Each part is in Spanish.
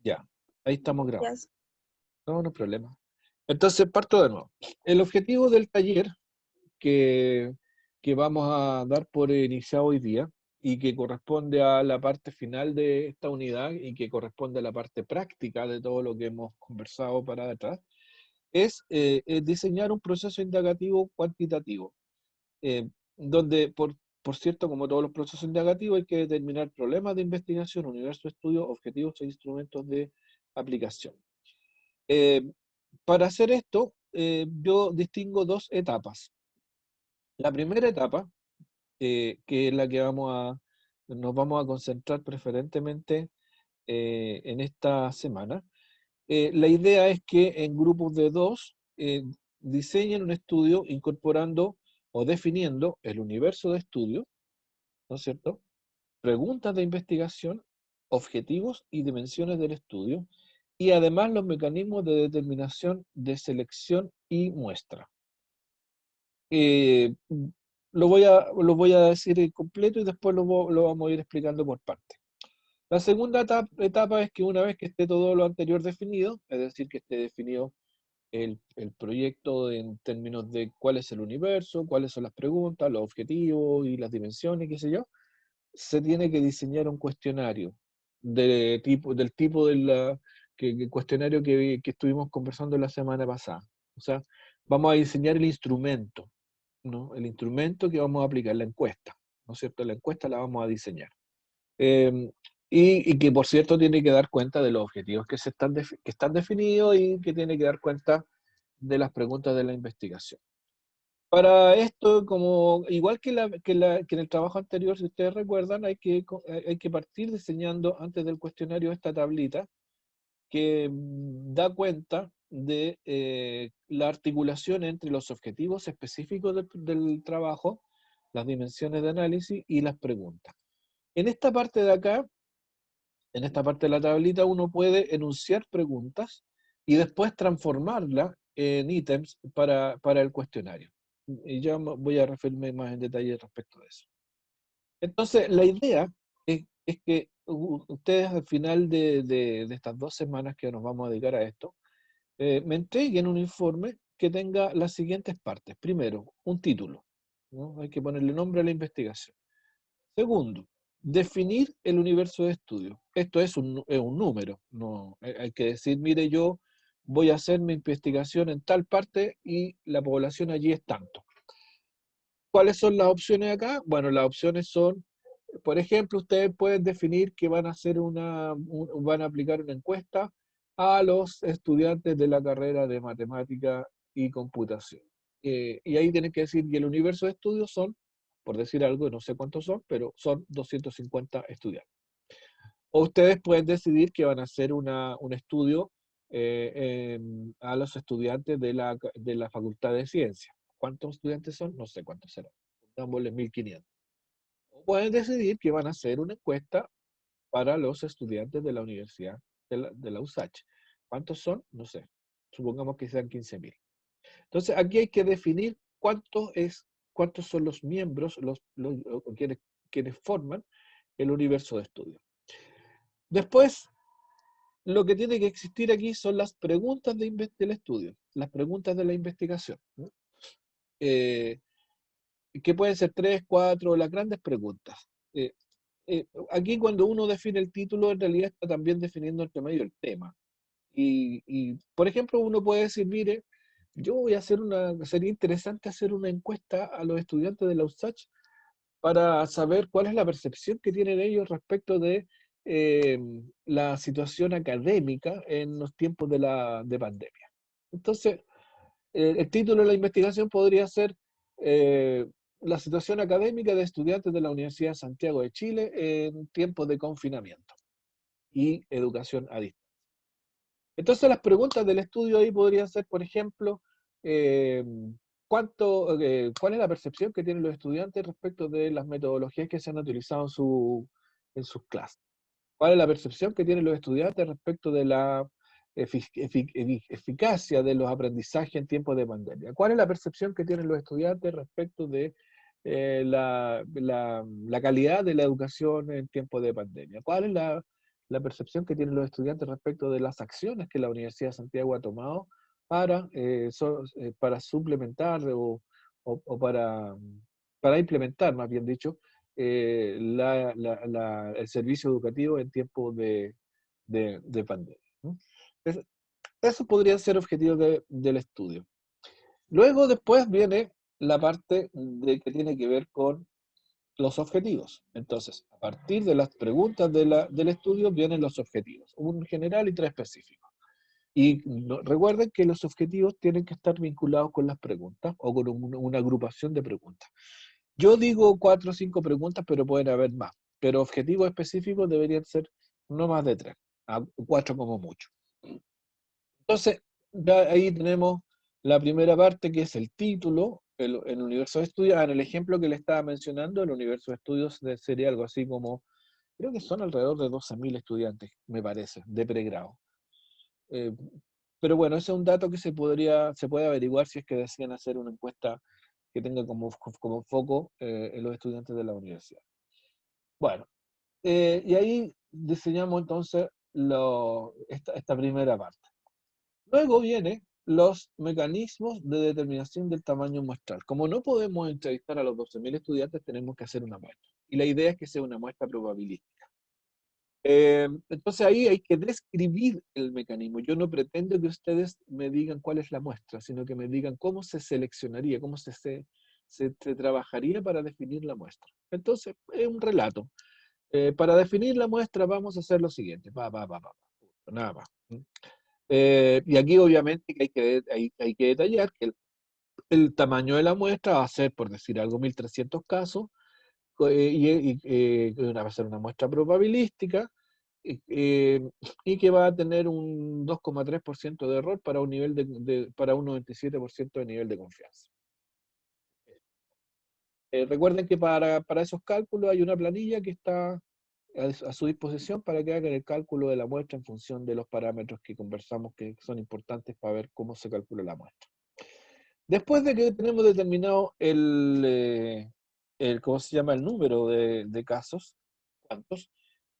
Ya, ahí estamos Ya, grabando. No, no hay problema. Entonces, parto de nuevo. El objetivo del taller que, que vamos a dar por iniciado hoy día y que corresponde a la parte final de esta unidad y que corresponde a la parte práctica de todo lo que hemos conversado para atrás, es diseñar un proceso indagativo cuantitativo, eh, donde, por cierto, como todos los procesos indagativos, hay que determinar problemas de investigación, universo de estudio, objetivos e instrumentos de aplicación. Eh, para hacer esto, yo distingo dos etapas. La primera etapa, que es la que nos vamos a concentrar preferentemente en esta semana, la idea es que en grupos de dos diseñen un estudio incorporando o definiendo el universo de estudio, ¿no es cierto? Preguntas de investigación, objetivos y dimensiones del estudio, y además los mecanismos de determinación de selección y muestra. Eh, lo voy a decir completo y después lo vamos a ir explicando por partes. La segunda etapa es que una vez que esté todo lo anterior definido, es decir, que esté definido el proyecto en términos de cuál es el universo, cuáles son las preguntas, los objetivos y las dimensiones, qué sé yo, se tiene que diseñar un cuestionario del tipo cuestionario que estuvimos conversando la semana pasada. O sea, vamos a diseñar el instrumento, ¿no? El instrumento que vamos a aplicar, la encuesta, ¿no es cierto? La encuesta la vamos a diseñar. Eh, y que, por cierto, tiene que dar cuenta de los objetivos que están definidos y que tiene que dar cuenta de las preguntas de la investigación. Para esto, como igual que en el trabajo anterior, si ustedes recuerdan, hay que partir diseñando antes del cuestionario esta tablita que da cuenta de la articulación entre los objetivos específicos del trabajo, las dimensiones de análisis y las preguntas. En esta parte de acá, en esta parte de la tablita, uno puede enunciar preguntas y después transformarlas en ítems para el cuestionario. Y ya voy a referirme más en detalle respecto de eso. Entonces, la idea es que ustedes al final de estas 2 semanas que nos vamos a dedicar a esto, me entreguen un informe que tenga las siguientes partes. Primero, un título, ¿no? Hay que ponerle nombre a la investigación. Segundo, definir el universo de estudio. Esto es un número, no hay que decir, mire, yo voy a hacer mi investigación en tal parte y la población allí es tanto. ¿Cuáles son las opciones acá? Bueno, las opciones son, por ejemplo, ustedes pueden definir que van a hacer van a aplicar una encuesta a los estudiantes de la carrera de matemática y computación. Y ahí tienen que decir que el universo de estudios son, por decir algo, no sé cuántos son, pero son 250 estudiantes. O ustedes pueden decidir que van a hacer un estudio a los estudiantes de la Facultad de Ciencias. ¿Cuántos estudiantes son? No sé cuántos serán. Pongámosle 1500. O pueden decidir que van a hacer una encuesta para los estudiantes de la Universidad de la USACH. ¿Cuántos son? No sé. Supongamos que sean 15.000. Entonces, aquí hay que definir cuántos son los miembros, quienes forman el universo de estudio. Después, lo que tiene que existir aquí son las preguntas del estudio, las preguntas de la investigación, ¿no? Eh, que pueden ser 3, 4, las grandes preguntas. Aquí cuando uno define el título, en realidad está también definiendo entre medio el tema. Por ejemplo, uno puede decir, mire, sería interesante hacer una encuesta a los estudiantes de la USACH para saber cuál es la percepción que tienen ellos respecto de eh, la situación académica en los tiempos de pandemia. Entonces, el título de la investigación podría ser eh, la situación académica de estudiantes de la Universidad de Santiago de Chile en tiempos de confinamiento y educación a distancia. Entonces las preguntas del estudio ahí podrían ser, por ejemplo, eh, ¿cuál es la percepción que tienen los estudiantes respecto de las metodologías que se han utilizado en sus clases? ¿Cuál es la percepción que tienen los estudiantes respecto de la eficacia de los aprendizajes en tiempos de pandemia? ¿Cuál es la percepción que tienen los estudiantes respecto de la calidad de la educación en tiempos de pandemia? ¿Cuál es la percepción que tienen los estudiantes respecto de las acciones que la Universidad de Santiago ha tomado para suplementar o para implementar, más bien dicho, el servicio educativo en tiempos de pandemia, ¿no? Es- Eso podría ser objetivo del estudio. Luego, después viene la parte que tiene que ver con los objetivos. Entonces, a partir de las preguntas del estudio vienen los objetivos, un general y tres específicos. Y recuerden que los objetivos tienen que estar vinculados con las preguntas o con una agrupación de preguntas. Yo digo 4 o 5 preguntas, pero pueden haber más. Pero objetivos específicos deberían ser no más de 3, a 4 como mucho. Entonces, ya ahí tenemos la primera parte, que es el título, el universo de estudios. En el ejemplo que le estaba mencionando, el universo de estudios sería algo así como, creo que son alrededor de 12.000 estudiantes, me parece, de pregrado. Eh, pero bueno, ese es un dato que se puede averiguar si es que decían hacer una encuesta que tenga como foco en los estudiantes de la universidad. Bueno, y ahí diseñamos entonces esta primera parte. Luego vienen los mecanismos de determinación del tamaño muestral. Como no podemos entrevistar a los 12.000 estudiantes, tenemos que hacer una muestra. Y la idea es que sea una muestra probabilística. Entonces ahí hay que describir el mecanismo. Yo no pretendo que ustedes me digan cuál es la muestra, sino que me digan cómo se seleccionaría, cómo se trabajaría para definir la muestra. Entonces, es un relato. Para definir la muestra vamos a hacer lo siguiente. Nada más. Y aquí obviamente que hay que detallar que el tamaño de la muestra va a ser, por decir algo, 1.300 casos, va a ser una muestra probabilística, eh, y que va a tener un 2,3% de error para para un 97% de nivel de confianza. Recuerden que para esos cálculos hay una planilla que está a su disposición para que hagan el cálculo de la muestra en función de los parámetros que conversamos que son importantes para ver cómo se calcula la muestra. Después de que tenemos determinado ¿cómo se llama? El número de casos, ¿cuántos?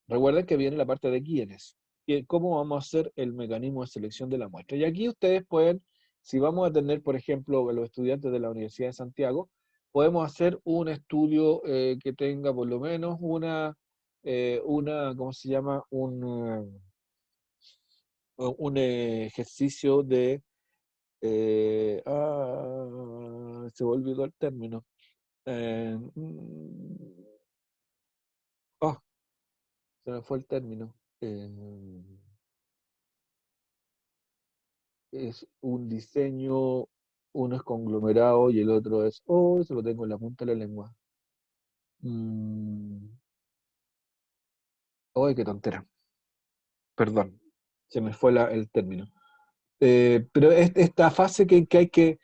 Recuerden que viene la parte de quiénes. ¿Cómo vamos a hacer el mecanismo de selección de la muestra? Y aquí ustedes pueden, si vamos a tener, por ejemplo, los estudiantes de la Universidad de Santiago, podemos hacer un estudio que tenga por lo menos ¿cómo se llama? Un ejercicio de se me olvidó el término. Eh, mm, ah, Se me fue el término. Es un diseño, uno es conglomerado y el otro es, eso lo tengo en la punta de la lengua. Mm, ¡Ay, qué tontera! Perdón, se me fue el término. Pero esta fase que hay que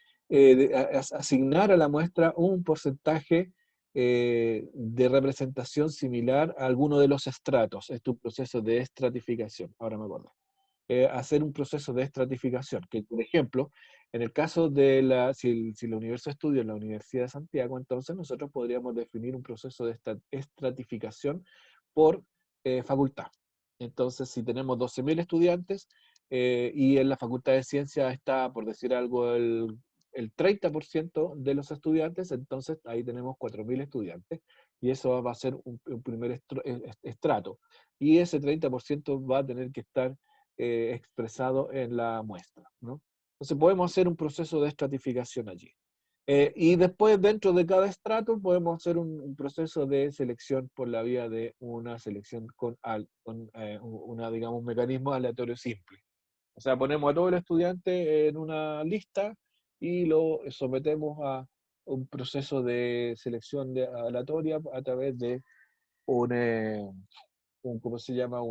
asignar a la muestra un porcentaje de representación similar a alguno de los estratos. Es tu proceso de estratificación, ahora me acuerdo. Hacer un proceso de estratificación, que por ejemplo, en el caso de si el universo estudio en la Universidad de Santiago, entonces nosotros podríamos definir un proceso de estratificación por facultad. Entonces, si tenemos 12.000 estudiantes y en la Facultad de Ciencias está, por decir algo, el 30% de los estudiantes, entonces ahí tenemos 4.000 estudiantes y eso va a ser un primer estrato. Y ese 30% va a tener que estar expresado en la muestra, ¿no? Entonces podemos hacer un proceso de estratificación allí. Y después, dentro de cada estrato, podemos hacer un proceso de selección por la vía de una selección digamos, un mecanismo aleatorio simple. O sea, ponemos a todo el estudiante en una lista y lo sometemos a un proceso de selección aleatoria a través de ¿cómo se llama?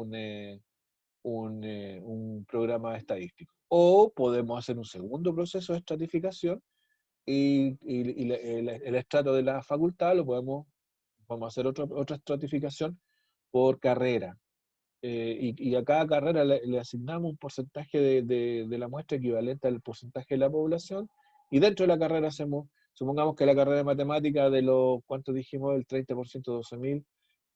Un programa estadístico. O podemos hacer un segundo proceso de estratificación el estrato de la facultad vamos a hacer otra estratificación por carrera. Y a cada carrera le asignamos un porcentaje de la muestra equivalente al porcentaje de la población, y dentro de la carrera supongamos que la carrera de matemática de los, ¿cuánto dijimos? El 30% de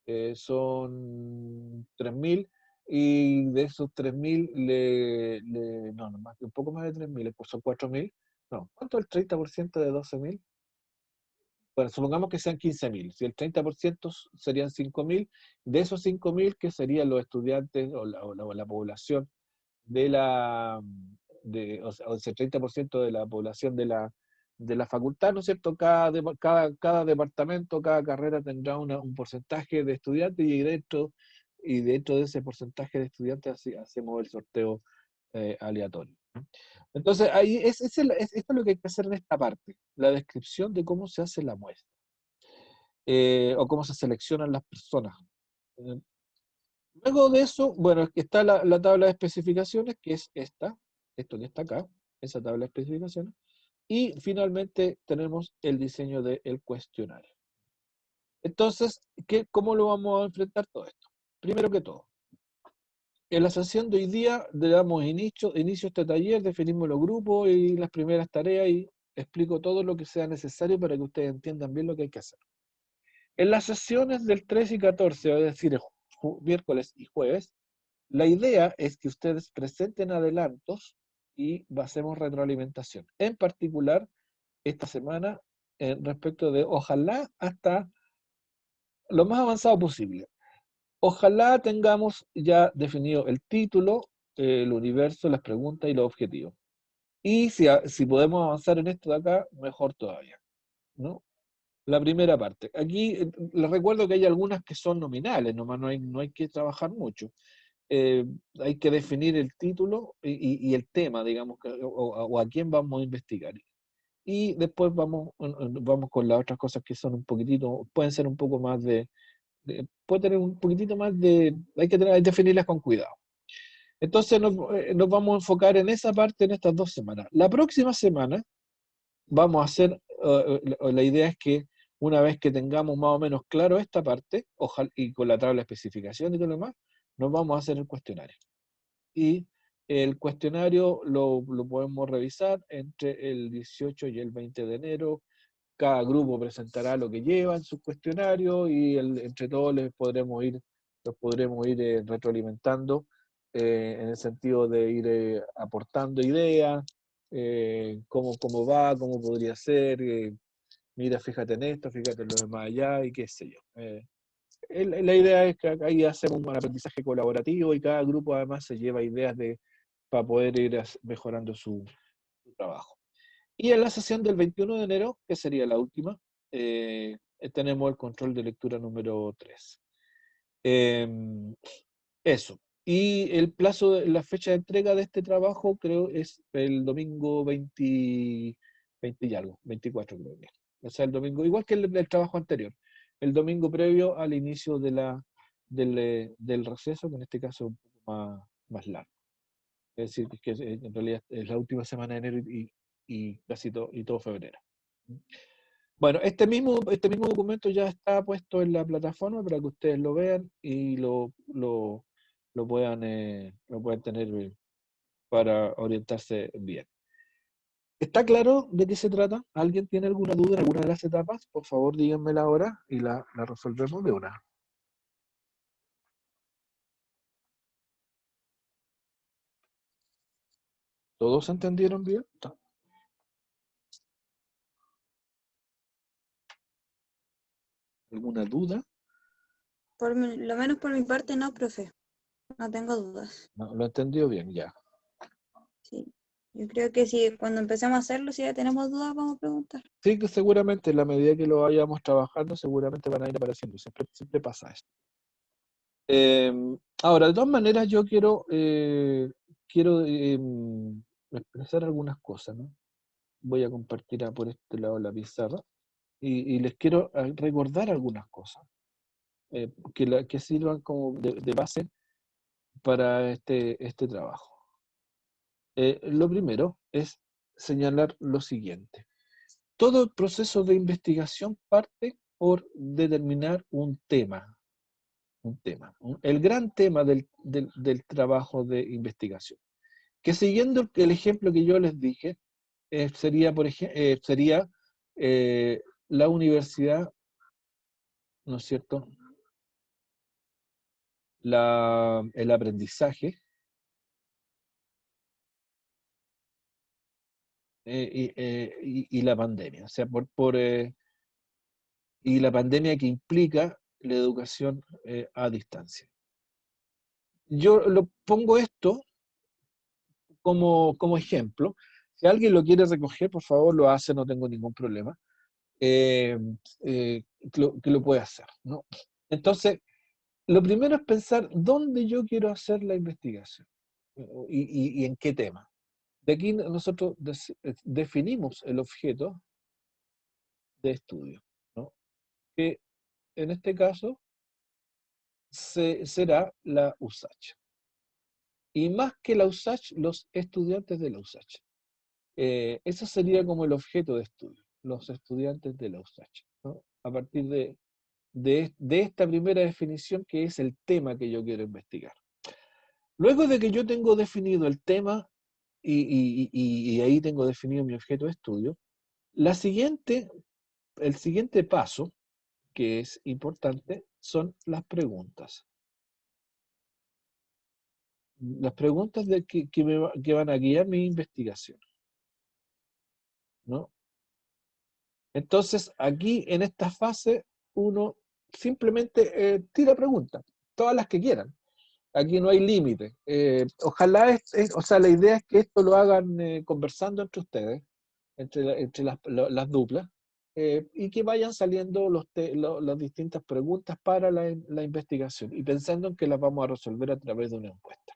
12.000, son 3.000, y de esos 3.000, no, no, un poco más de 3.000, pues son 4.000. No, ¿cuánto es el 30% de 12.000? Bueno, supongamos que sean 15.000. Si el 30% serían 5.000, de esos 5.000, que serían los estudiantes o la población de o ese 30% de la población de la facultad, ¿no es cierto? Cada departamento, cada carrera tendrá un porcentaje de estudiantes y dentro de ese porcentaje de estudiantes hacemos el sorteo aleatorio, ¿no? Entonces, ahí esto es lo que hay que hacer en esta parte, la descripción de cómo se hace la muestra, o cómo se seleccionan las personas. Eh, Luego de eso, bueno, es que está la tabla de especificaciones, que es esto que está acá, esa tabla de especificaciones, y finalmente tenemos el diseño del cuestionario. Entonces, ¿cómo lo vamos a enfrentar todo esto? Primero que todo, en la sesión de hoy día le damos inicio a este taller, definimos los grupos y las primeras tareas y explico todo lo que sea necesario para que ustedes entiendan bien lo que hay que hacer. En las sesiones del 13 y 14, es decir, miércoles y jueves, la idea es que ustedes presenten adelantos y hacemos retroalimentación. En particular, esta semana, respecto de ojalá hasta lo más avanzado posible. Ojalá tengamos ya definido el título, el universo, las preguntas y los objetivos. Y si podemos avanzar en esto de acá, mejor todavía, ¿no? La primera parte. Aquí les recuerdo que hay algunas que son nominales, nomás no hay que trabajar mucho. Hay que definir el título y el tema, digamos, o a quién vamos a investigar. Y después vamos con las otras cosas que son un poquitito, pueden ser un poco más puede tener un poquitito más hay que definirlas con cuidado. Entonces nos vamos a enfocar en esa parte en estas 2 semanas. La próxima semana vamos a hacer, la idea es que una vez que tengamos más o menos claro esta parte, ojalá, y con la tabla de especificación y todo lo demás, nos vamos a hacer el cuestionario. Y el cuestionario lo podemos revisar entre el 18 y el 20 de enero. Cada grupo presentará lo que lleva en su cuestionario y entre todos los podremos ir retroalimentando, en el sentido de ir aportando ideas, cómo va, cómo podría ser, mira, fíjate en esto, fíjate en lo demás allá y qué sé yo. La idea es que ahí hacemos un aprendizaje colaborativo y cada grupo además se lleva ideas para poder ir mejorando su trabajo. Y en la sesión del 21 de enero, que sería la última, tenemos el control de lectura número 3. Eso. Y el plazo, la fecha de entrega de este trabajo creo es el domingo 20 y algo, 24 creo que. O sea, el domingo, igual que el trabajo anterior, el domingo previo al inicio del receso, que en este caso es un poco más largo. Es decir, que en realidad es la última semana de enero y casi todo febrero. Bueno, este mismo documento ya está puesto en la plataforma para que ustedes lo vean y lo puedan tener para orientarse bien. ¿Está claro de qué se trata? ¿Alguien tiene alguna duda en alguna de las etapas? Por favor, díganmela ahora y la resolvemos de una. ¿Todos entendieron bien? ¿Alguna duda? Lo menos por mi parte no, profe. No tengo dudas. No, lo entendió bien, ya. Sí. Yo creo que si cuando empecemos a hacerlo, si ya tenemos dudas, vamos a preguntar. Sí, que seguramente en la medida que lo vayamos trabajando, seguramente van a ir apareciendo. Siempre pasa esto. Ahora, de todas maneras, yo quiero expresar algunas cosas, ¿no? Voy a compartir por este lado la pizarra y les quiero recordar algunas cosas que sirvan como de base para este trabajo. Lo primero es señalar lo siguiente. Todo el proceso de investigación parte por determinar un tema. El gran tema del trabajo de investigación. Que siguiendo el ejemplo que yo les dije, sería la universidad, ¿no es cierto? el aprendizaje, y la pandemia. O sea, y la pandemia que implica la educación a distancia. Yo lo pongo esto como ejemplo. Si alguien lo quiere recoger, por favor lo hace, no tengo ningún problema. eh, que lo puede hacer, ¿no? Entonces, lo primero es pensar dónde yo quiero hacer la investigación y en qué tema. De aquí nosotros definimos el objeto de estudio, ¿no? Que en este caso será la USACH. Y más que la USACH, los estudiantes de la USACH. Eso sería como el objeto de estudio, los estudiantes de la USACH, ¿no? A partir de esta primera definición, que es el tema que yo quiero investigar. Luego de que yo tengo definido el tema y ahí tengo definido mi objeto de estudio, el siguiente paso, que es importante, son las preguntas. Las preguntas que van a guiar mi investigación, ¿no? Entonces, aquí en esta fase, uno simplemente tira preguntas, todas las que quieran. Aquí no hay límite. Ojalá, o sea, la idea es que esto lo hagan conversando entre ustedes, entre las duplas, y que vayan saliendo las distintas preguntas para la investigación, y pensando en que las vamos a resolver a través de una encuesta.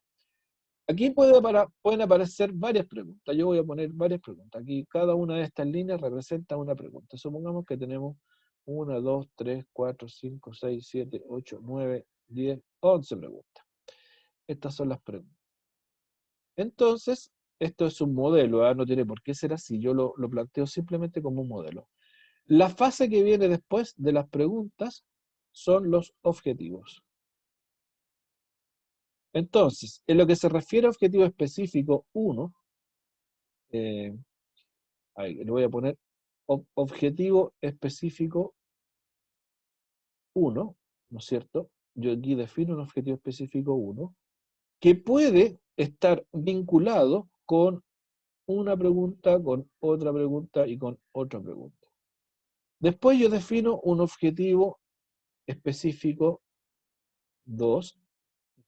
Aquí pueden aparecer varias preguntas. Yo voy a poner varias preguntas. Aquí cada una de estas líneas representa una pregunta. Supongamos que tenemos 1, 2, 3, 4, 5, 6, 7, 8, 9, 10, 11 preguntas. Estas son las preguntas. Entonces, esto es un modelo, ¿eh? No tiene por qué ser así. Yo lo planteo simplemente como un modelo. La fase que viene después de las preguntas son los objetivos. Entonces, en lo que se refiere a objetivo específico 1, ahí le voy a poner objetivo específico 1, ¿no es cierto? Yo aquí defino un objetivo específico 1, que puede estar vinculado con una pregunta, con otra pregunta y con otra pregunta. Después yo defino un objetivo específico 2.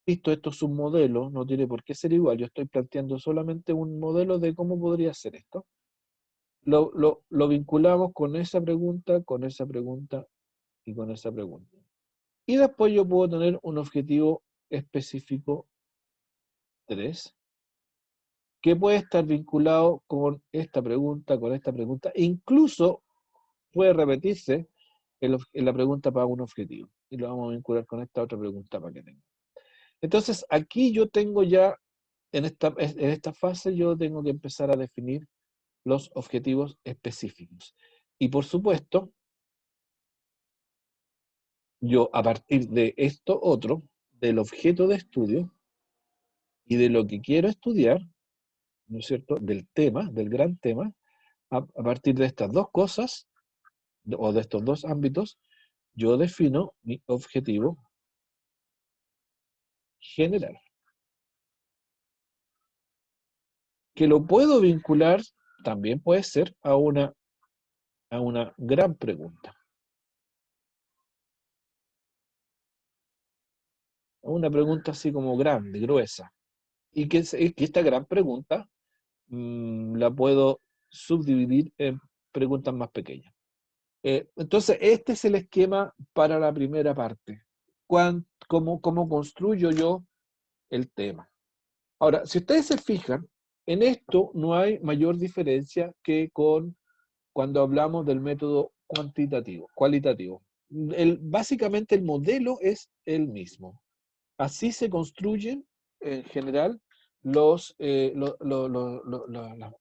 Listo, esto es un modelo, no tiene por qué ser igual. Yo estoy planteando solamente un modelo de cómo podría ser esto. Lo vinculamos con esa pregunta y con esa pregunta. Y después yo puedo tener un objetivo específico 3, que puede estar vinculado con esta pregunta, e incluso puede repetirse en la pregunta para un objetivo. Y lo vamos a vincular con esta otra pregunta para que tenga. Entonces, aquí yo tengo ya, en esta fase, yo tengo que empezar a definir los objetivos específicos. Y por supuesto, yo a partir de esto otro, del objeto de estudio y de lo que quiero estudiar, ¿no es cierto?, del tema, del gran tema, a partir de estas dos cosas, o de estos dos ámbitos, yo defino mi objetivo general. Que lo puedo vincular, también puede ser, a una gran pregunta. A una pregunta así como grande, gruesa. Y que esta gran pregunta la puedo subdividir en preguntas más pequeñas. Entonces, este es el esquema para la primera parte. ¿Cómo construyo yo el tema? Ahora, si ustedes se fijan, en esto no hay mayor diferencia que con cuando hablamos del método cualitativo. Básicamente el modelo es el mismo. Así se construyen en general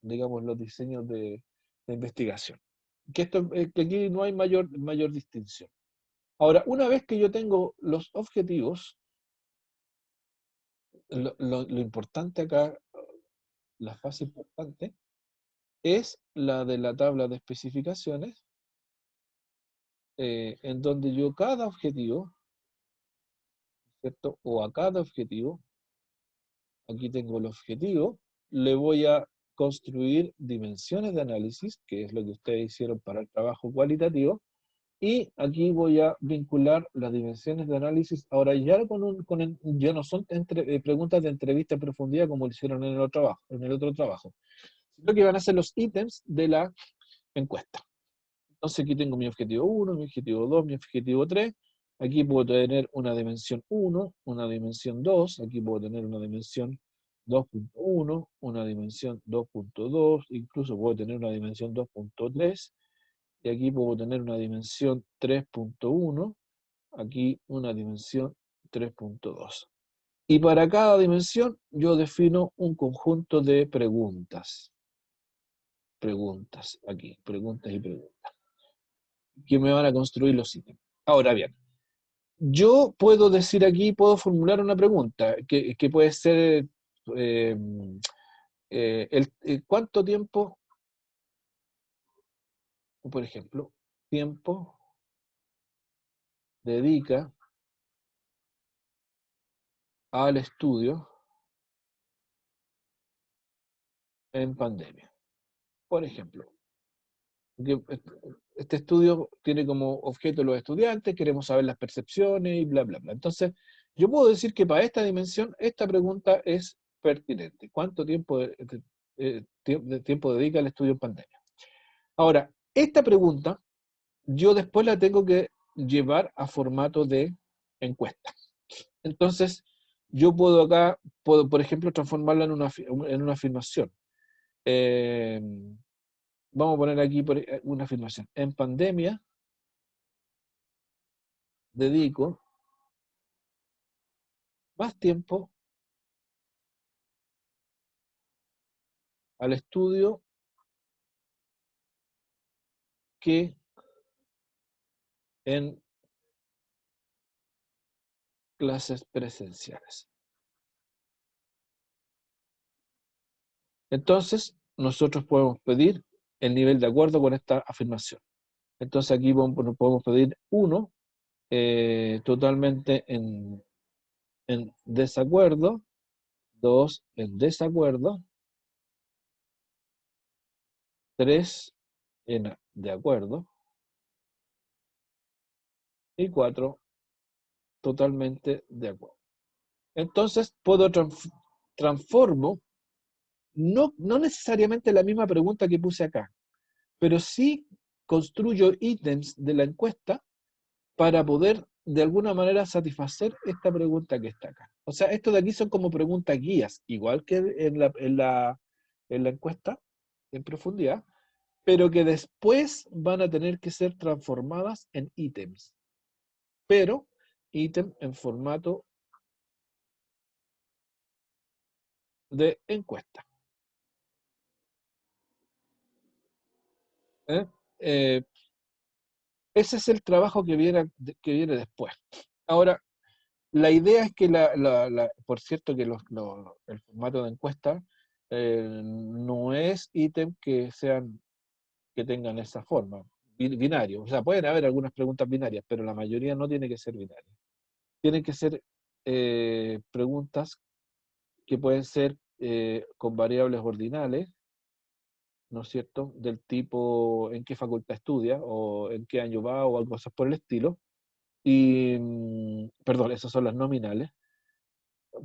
digamos, los diseños de investigación. Que aquí no hay mayor distinción. Ahora, una vez que yo tengo los objetivos, lo importante acá, la fase importante, es la de la tabla de especificaciones, en donde yo cada objetivo, ¿cierto? O a cada objetivo, aquí tengo el objetivo, le voy a construir dimensiones de análisis, que es lo que ustedes hicieron para el trabajo cualitativo, y aquí voy a vincular las dimensiones de análisis, ahora ya ya no son preguntas de entrevista en profundidad como lo hicieron en el otro trabajo, sino que van a ser los ítems de la encuesta. Entonces aquí tengo mi objetivo 1, mi objetivo 2, mi objetivo 3. Aquí puedo tener una dimensión 1, una dimensión 2, aquí puedo tener una dimensión 2.1, una dimensión 2.2, incluso puedo tener una dimensión 2.3, y aquí puedo tener una dimensión 3.1, aquí una dimensión 3.2. Y para cada dimensión yo defino un conjunto de preguntas. Preguntas, aquí, preguntas y preguntas, que me van a construir los ítems. Ahora bien, yo puedo decir aquí, puedo formular una pregunta, que puede ser, eh, ¿cuánto tiempo, por ejemplo, tiempo dedica al estudio en pandemia? Por ejemplo, este estudio tiene como objeto los estudiantes, queremos saber las percepciones y bla, bla, bla. Entonces, yo puedo decir que para esta dimensión, esta pregunta es pertinente. ¿Cuánto tiempo dedica al estudio en pandemia? Ahora, esta pregunta, yo después la tengo que llevar a formato de encuesta. Entonces, yo puedo acá, por ejemplo, transformarla en una afirmación. Vamos a poner aquí una afirmación. En pandemia, dedico más tiempo al estudio que en clases presenciales. Entonces, nosotros podemos pedir el nivel de acuerdo con esta afirmación. Entonces aquí podemos pedir 1, totalmente en desacuerdo, 2 en desacuerdo, 3 en de acuerdo, y 4 totalmente de acuerdo. Entonces transformo, no necesariamente la misma pregunta que puse acá, pero sí construyo ítems de la encuesta para poder de alguna manera satisfacer esta pregunta que está acá. O sea, esto de aquí son como preguntas guías, igual que en la encuesta en profundidad, pero que después van a tener que ser transformadas en ítems, pero ítem en formato de encuesta. ¿Eh? Eh, Ese es el trabajo que viene después. Ahora, la idea es que, por cierto, que el formato de encuesta no es ítem que tengan esa forma, binario. O sea, pueden haber algunas preguntas binarias, pero la mayoría no tiene que ser binaria. Tienen que ser preguntas que pueden ser con variables ordinales, ¿no es cierto? Del tipo en qué facultad estudia, o en qué año va, o algo así por el estilo. Y, perdón, esas son las nominales.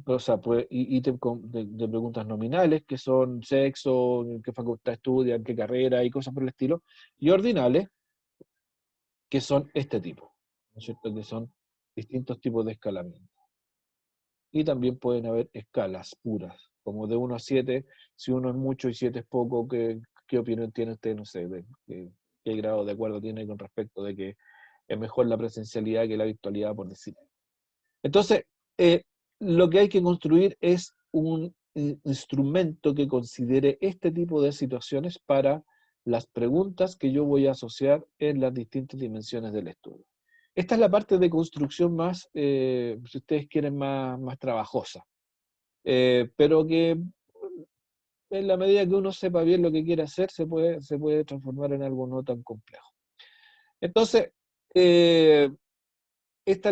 O sea, pues, ítem de preguntas nominales, que son sexo, en qué facultad estudia, en qué carrera y cosas por el estilo. Y ordinales, que son este tipo, ¿no es cierto? Que son distintos tipos de escalamiento. Y también pueden haber escalas puras, como de 1 a 7, si 1 es mucho y 7 es poco, ¿qué opinión tiene usted? No sé, qué grado de acuerdo tiene con respecto de que es mejor la presencialidad que la virtualidad, por decir. Entonces, eh, lo que hay que construir es un instrumento que considere este tipo de situaciones para las preguntas que yo voy a asociar en las distintas dimensiones del estudio. Esta es la parte de construcción más, si ustedes quieren, más trabajosa, pero que en la medida que uno sepa bien lo que quiere hacer, se puede transformar en algo no tan complejo. Entonces, esta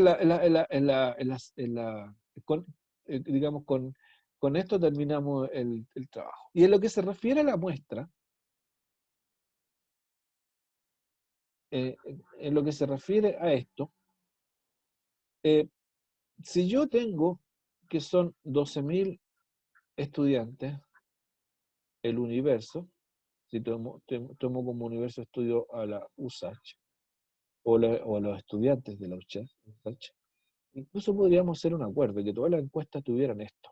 es digamos, con esto terminamos el trabajo. Y en lo que se refiere a la muestra, en lo que se refiere a esto, si yo tengo que son 12.000 estudiantes, el universo, si tomo como universo de estudio a la USACH, o a los estudiantes de la USACH, incluso podríamos hacer un acuerdo que todas las encuestas tuvieran esto.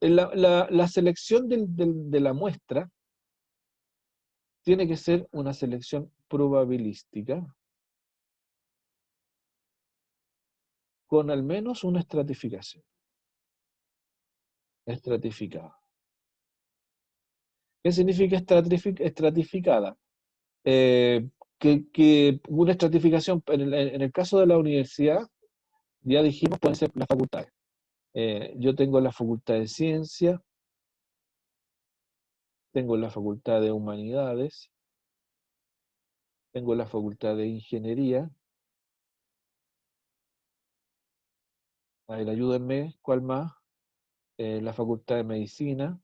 La selección de la muestra tiene que ser una selección probabilística con al menos una estratificación. Estratificada. ¿Qué significa estratificada? Que una estratificación, en el caso de la universidad, ya dijimos, pueden ser las facultades. Yo tengo la facultad de ciencia, tengo la facultad de humanidades, tengo la facultad de ingeniería. A ver, ayúdenme, ¿cuál más? La facultad de medicina.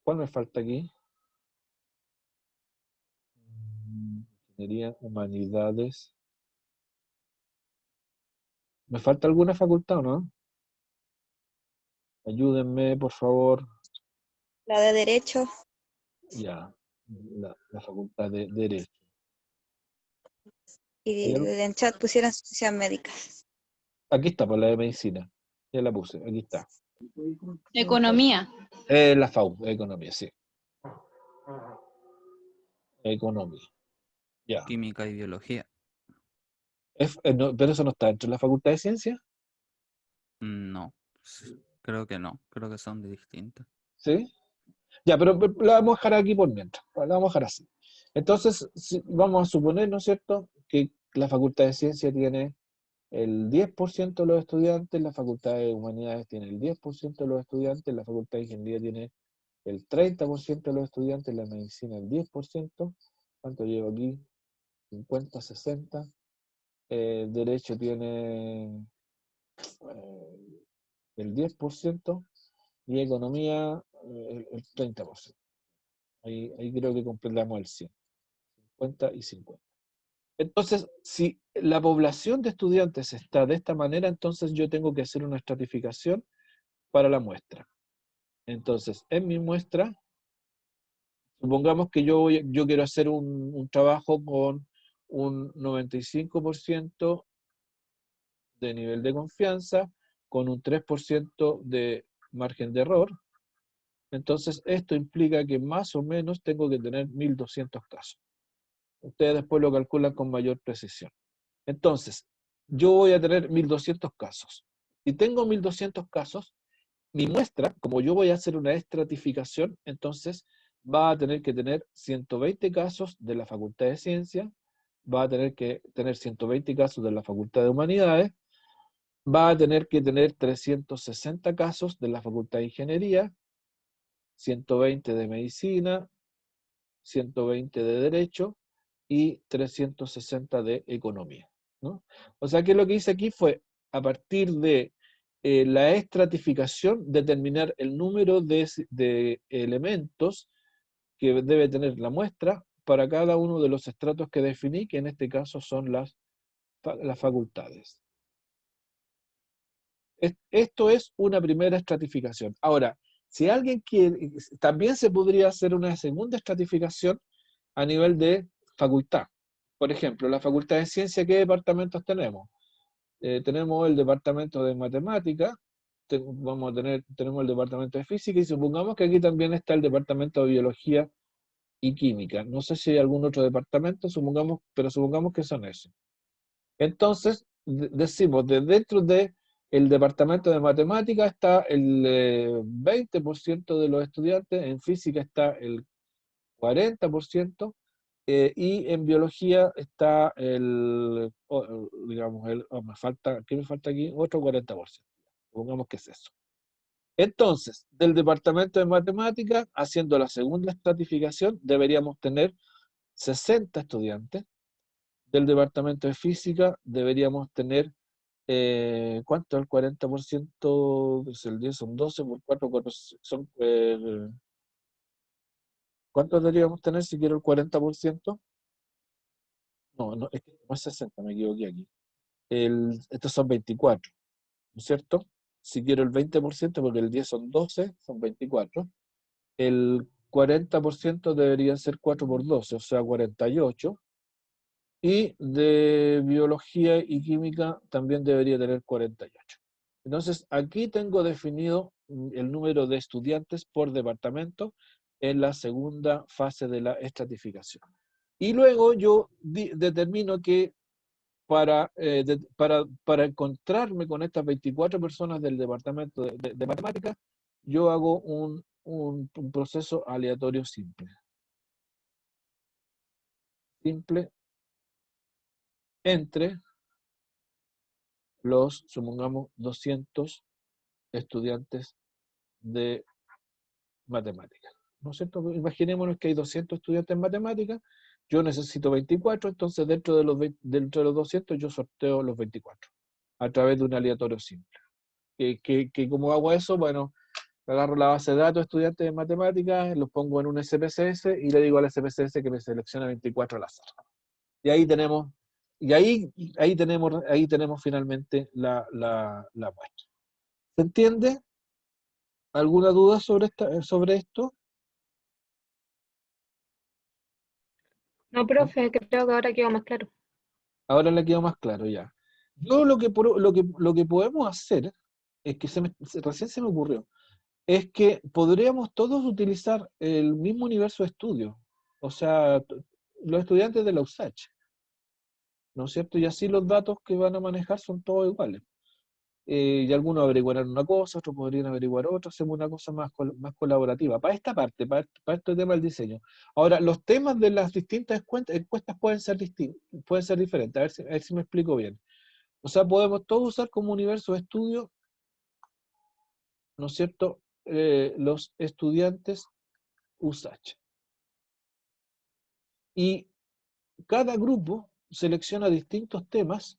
¿Cuál me falta aquí? Ingeniería, humanidades. ¿Me falta alguna facultad o no? Ayúdenme, por favor. La de Derecho. Ya, la facultad de Derecho. Y en chat pusieron ciencias médicas. Aquí está, por la de medicina. Ya la puse, aquí está. Economía. La FAU, economía, sí. Economía. Ya. Química y biología. Pero eso no está dentro de la facultad de ciencia, No, creo que no. Creo que son distintas. ¿sí? Ya, pero la vamos a dejar aquí por mientras. La vamos a dejar así. Entonces, vamos a suponer, ¿no es cierto?, que la facultad de ciencia tiene el 10% de los estudiantes, la facultad de humanidades tiene el 10% de los estudiantes, la facultad de ingeniería tiene el 30% de los estudiantes, la medicina el 10%. ¿Cuánto llevo aquí? 50, 60. Derecho tiene el 10% y economía el 30%. Ahí creo que completamos el 100. 50 y 50. Entonces, si la población de estudiantes está de esta manera, entonces yo tengo que hacer una estratificación para la muestra. Entonces, en mi muestra, supongamos que yo quiero hacer un trabajo con un 95% de nivel de confianza, con un 3% de margen de error. Entonces, esto implica que más o menos tengo que tener 1.200 casos. Ustedes después lo calculan con mayor precisión. Entonces, yo voy a tener 1.200 casos. Si tengo 1.200 casos, mi muestra, como yo voy a hacer una estratificación, entonces va a tener que tener 120 casos de la Facultad de Ciencia, va a tener que tener 120 casos de la Facultad de Humanidades, va a tener que tener 360 casos de la Facultad de Ingeniería, 120 de Medicina, 120 de Derecho y 360 de Economía, ¿no? O sea que lo que hice aquí fue, a partir de la estratificación, determinar el número de elementos que debe tener la muestra para cada uno de los estratos que definí, que en este caso son las facultades. Esto es una primera estratificación. Ahora, si alguien quiere, también se podría hacer una segunda estratificación a nivel de facultad. Por ejemplo, la Facultad de Ciencia, ¿qué departamentos tenemos? Tenemos el departamento de matemática, tenemos el departamento de física, y supongamos que aquí también está el departamento de biología y química. No sé si hay algún otro departamento, pero supongamos que son esos. Entonces, decimos, dentro de el departamento de matemática está el 20% de los estudiantes, en física está el 40%, y en biología está digamos, ¿qué me falta aquí? Otro 40%. Supongamos que es eso. Entonces, del departamento de matemáticas, haciendo la segunda estratificación, deberíamos tener 60 estudiantes. del departamento de física deberíamos tener, ¿cuánto es el 40%? Pues el 10 son 12 por 4, son, ¿cuántos deberíamos tener si quiero el 40%? No, no, es que no es 60, me equivoqué aquí. Estos son 24, ¿no es cierto? Si quiero el 20%, porque el 10 son 12, son 24. El 40% debería ser 4 por 12, o sea, 48. Y de biología y química también debería tener 48. Entonces, aquí tengo definido el número de estudiantes por departamento en la segunda fase de la estratificación. Y luego yo determino que para encontrarme con estas 24 personas del departamento de matemáticas, yo hago un proceso aleatorio simple. Simple entre los, supongamos, 200 estudiantes de matemáticas. ¿No es cierto? Imaginémonos que hay 200 estudiantes en matemáticas, yo necesito 24, entonces dentro de los 200 yo sorteo los 24 a través de un aleatorio simple. Que como hago eso, bueno, agarro la base de datos de estudiantes de matemáticas, los pongo en un SPSS y le digo al SPSS que me seleccione 24 al azar. Y ahí tenemos, ahí tenemos finalmente la muestra. ¿Se entiende? ¿Alguna duda sobre esto? No, profe, creo que ahora quedó más claro. Ahora le quedó más claro ya. Yo lo que podemos hacer es que recién se me ocurrió, es que podríamos todos utilizar el mismo universo de estudio. O sea, los estudiantes de la USACH, ¿no es cierto? Y así los datos que van a manejar son todos iguales. Y algunos averiguarán una cosa, otros podrían averiguar otra, hacemos una cosa más colaborativa. Para esta parte, para este tema del diseño. Ahora, los temas de las distintas encuestas pueden ser diferentes. A ver si me explico bien. O sea, podemos todos usar como universo de estudio, ¿no es cierto?, los estudiantes USACH. Y cada grupo selecciona distintos temas.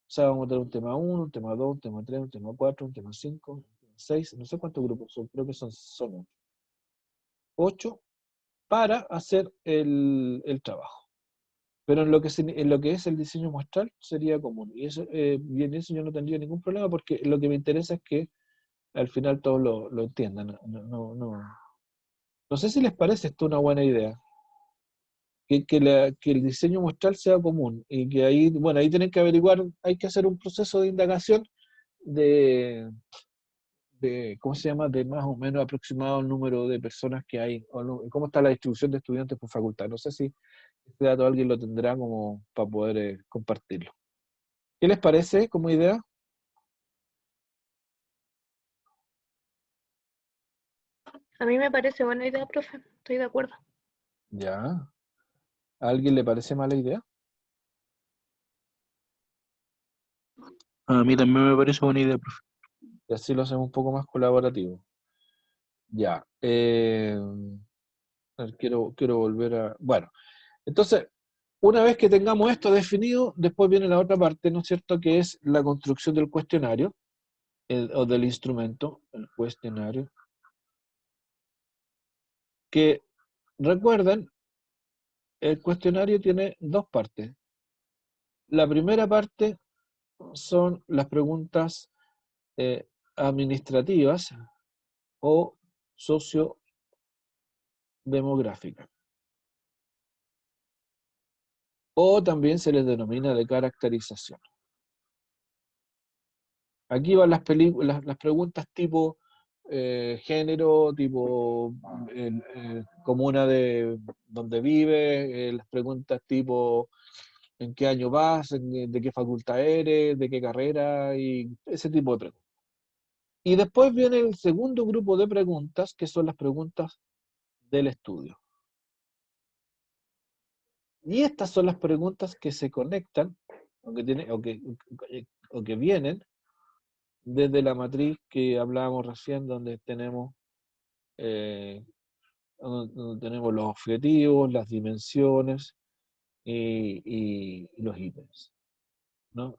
O sea, vamos a tener un tema 1, un tema 2, un tema 3, un tema 4, un tema 5, un tema 6, no sé cuántos grupos son, creo que son 8 para hacer el trabajo. Pero en lo que es el diseño muestral sería común. Y eso, bien, eso yo no tendría ningún problema porque lo que me interesa es que al final todos lo entiendan. No sé si les parece esto una buena idea. Que el diseño muestral sea común y que ahí, bueno, ahí tienen que averiguar, hay que hacer un proceso de indagación ¿cómo se llama?, de más o menos aproximado el número de personas que hay, o cómo está la distribución de estudiantes por facultad. No sé si este dato alguien lo tendrá como para poder compartirlo. ¿Qué les parece como idea? A mí me parece buena idea, profe. Estoy de acuerdo. Ya. ¿A alguien le parece mala idea? A mí también me parece buena idea, profe. Y así lo hacemos un poco más colaborativo. Ya. A ver, quiero volver a... Bueno, entonces, una vez que tengamos esto definido, después viene la otra parte, ¿no es cierto?, que es la construcción del cuestionario, o del instrumento, el cuestionario, que, recuerden, el cuestionario tiene dos partes. La primera parte son las preguntas administrativas o sociodemográficas, o también se les denomina de caracterización. Aquí van las preguntas tipo género, tipo comuna de donde vive, las preguntas tipo en qué año vas, de qué facultad eres, de qué carrera, y ese tipo de preguntas. Y después viene el segundo grupo de preguntas, que son las preguntas del estudio. Y estas son las preguntas que se conectan, o que vienen desde la matriz que hablábamos recién, donde tenemos los objetivos, las dimensiones, y los ítems, ¿no?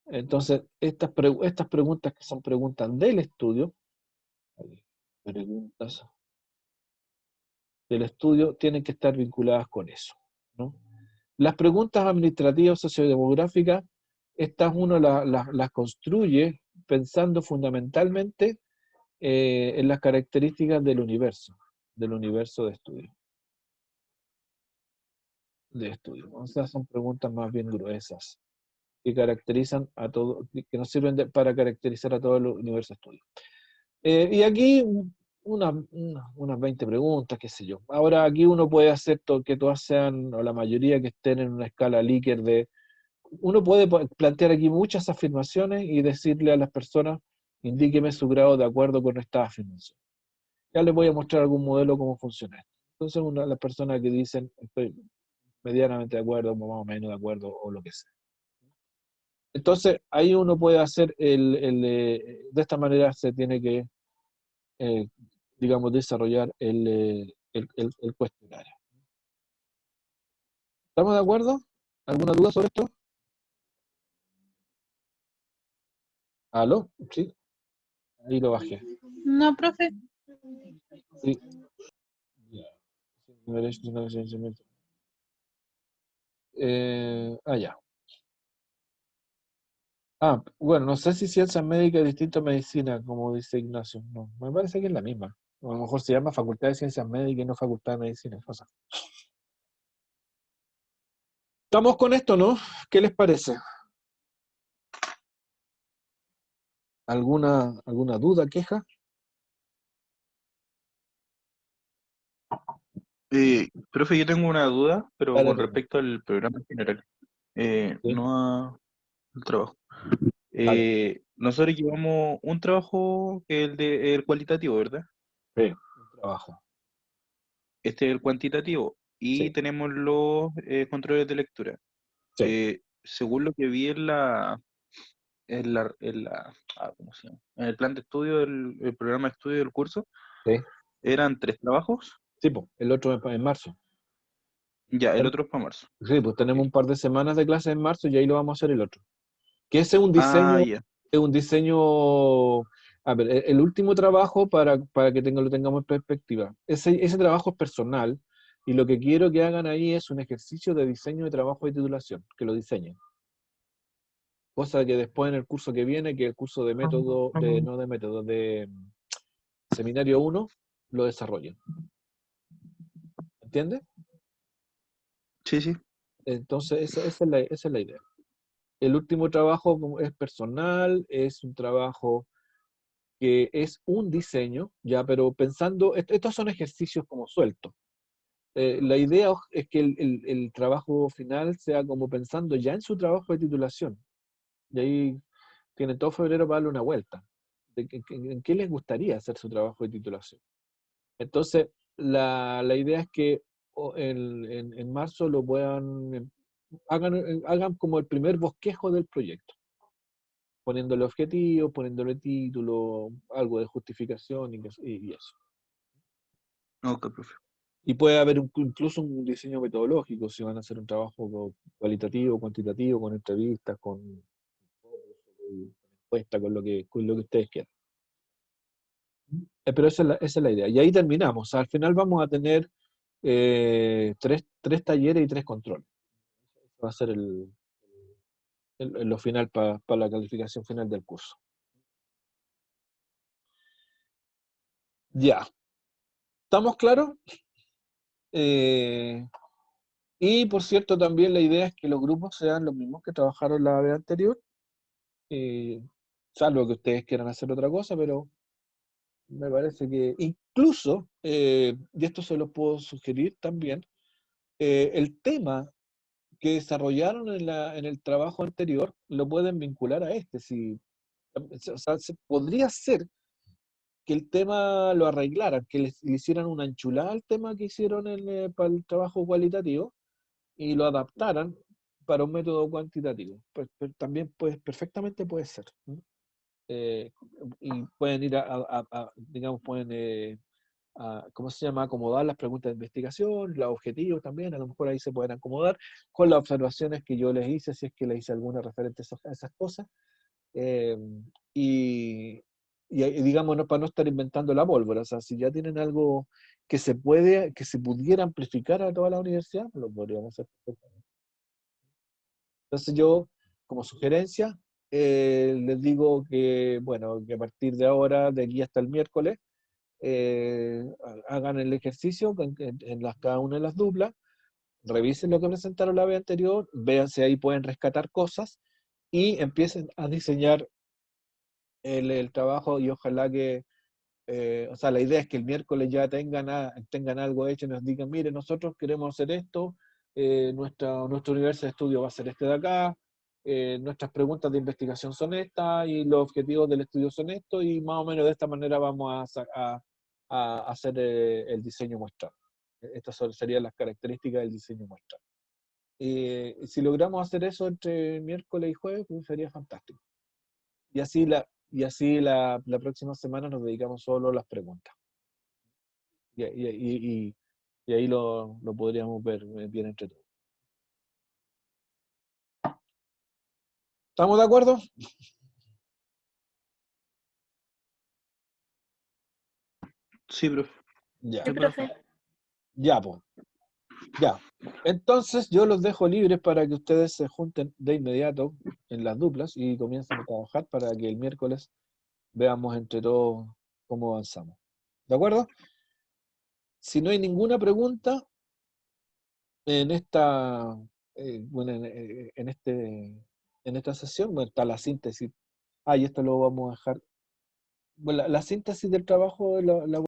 Entonces, estas preguntas que son preguntas del estudio, preguntas del estudio, tienen que estar vinculadas con eso, ¿no? Las preguntas administrativas sociodemográficas, estas uno las construye pensando fundamentalmente en las características del universo de estudio. O sea, son preguntas más bien gruesas, que caracterizan a todo, que nos sirven para caracterizar a todo el universo de estudio. Y aquí unas 20 preguntas, qué sé yo. Ahora aquí uno puede hacer que todas sean, o la mayoría que estén en una escala Likert de... Uno puede plantear aquí muchas afirmaciones y decirle a las personas, indíqueme su grado de acuerdo con estas afirmaciones. Ya les voy a mostrar algún modelo cómo funciona esto. Entonces, una de las personas que dicen, estoy medianamente de acuerdo, más o menos de acuerdo, o lo que sea. Entonces, ahí uno puede hacer, de esta manera se tiene que, digamos, desarrollar el cuestionario. ¿Estamos de acuerdo? ¿Alguna duda sobre esto? ¿Aló? Sí, ahí lo bajé. No, profe. Sí. Ya. Bueno, no sé si ciencia médica es distinto a medicina, como dice Ignacio. No, me parece que es la misma. O a lo mejor se llama Facultad de Ciencias Médicas y no Facultad de Medicina. O sea. Estamos con esto, ¿no? ¿Qué les parece? ¿Alguna duda, queja? Profe, yo tengo una duda, pero Dale, con pregunta. respecto al programa en general, Sí, no al trabajo. dale. Nosotros llevamos un trabajo que es el cualitativo, ¿verdad? Sí, un trabajo. Este es el cuantitativo. Y Sí, tenemos los controles de lectura. sí, Según lo que vi ¿cómo se llama? En el plan de estudio, el programa de estudio del curso, sí. eran 3 trabajos. Sí, pues, el otro en marzo. Ya, el otro es para marzo. Sí, pues tenemos Ok. un par de semanas de clases en marzo y ahí lo vamos a hacer el otro. Que ese Ah, ya. es un diseño, a ver, el último trabajo para que lo tengamos en perspectiva. Ese trabajo es personal y lo que quiero que hagan ahí es un ejercicio de diseño de trabajo de titulación, que lo diseñen. Cosa que después en el curso que viene, que es el curso de método, no de método, de seminario 1, lo desarrollen. ¿Entiendes? Sí, sí. Entonces, esa es la idea. El último trabajo es personal, es un trabajo que es un diseño, ya, pero pensando, estos son ejercicios como sueltos. La idea es que el trabajo final sea como pensando ya en su trabajo de titulación. Y ahí tienen todo febrero para darle una vuelta. ¿En qué les gustaría hacer su trabajo de titulación? Entonces, la idea es que en marzo lo puedan, hagan como el primer bosquejo del proyecto, poniéndole objetivos, poniéndole título, algo de justificación y eso. Ok, profe. Y puede haber incluso un diseño metodológico, si van a hacer un trabajo cualitativo, cuantitativo, con entrevistas, con encuestas, con lo que ustedes quieran. Pero esa es la idea. Y ahí terminamos. Al final vamos a tener tres talleres y 3 controles. Va a ser lo final para la calificación final del curso. Ya. ¿Estamos claros? Y por cierto, también la idea es que los grupos sean los mismos que trabajaron la vez anterior, salvo que ustedes quieran hacer otra cosa, pero me parece que incluso, y esto se lo puedo sugerir también, el tema que desarrollaron en el trabajo anterior lo pueden vincular a este. O sea, podría ser que el tema lo arreglaran, que le hicieran una enchulada al tema que hicieron para el trabajo cualitativo y lo adaptaran para un método cuantitativo. Pues también perfectamente puede ser. ¿No? Y pueden ir digamos, pueden ¿cómo se llama? Acomodar las preguntas de investigación, los objetivos también, a lo mejor ahí se pueden acomodar con las observaciones que yo les hice, si es que les hice alguna referente a esas cosas. eh, y, y digamos, para no estar inventando la pólvora, o sea, si ya tienen algo que se pudiera amplificar a toda la universidad, lo podríamos hacer perfectamente. Entonces yo, como sugerencia, les digo que, bueno, que a partir de ahora, de aquí hasta el miércoles, hagan el ejercicio en cada una de las duplas, revisen lo que presentaron la vez anterior, vean si ahí pueden rescatar cosas y empiecen a diseñar el trabajo y ojalá que, o sea, la idea es que el miércoles ya tengan algo hecho y nos digan, mire, nosotros queremos hacer esto, nuestro universo de estudio va a ser este de acá, nuestras preguntas de investigación son estas y los objetivos del estudio son estos y más o menos de esta manera vamos a hacer el diseño muestral. Estas serían las características del diseño muestral. Si logramos hacer eso entre miércoles y jueves, pues sería fantástico. Y así la próxima semana nos dedicamos solo a las preguntas. Y ahí lo podríamos ver bien entre todos. ¿Estamos de acuerdo? Sí, profe. Ya. Sí, profe. Ya, pues. Ya. Entonces yo los dejo libres para que ustedes se junten de inmediato en las duplas y comiencen a trabajar para que el miércoles veamos entre todos cómo avanzamos. ¿De acuerdo? Si no hay ninguna pregunta en esta, bueno, en esta sesión, bueno, está la síntesis. Y esto lo vamos a dejar. Bueno, la síntesis del trabajo la voy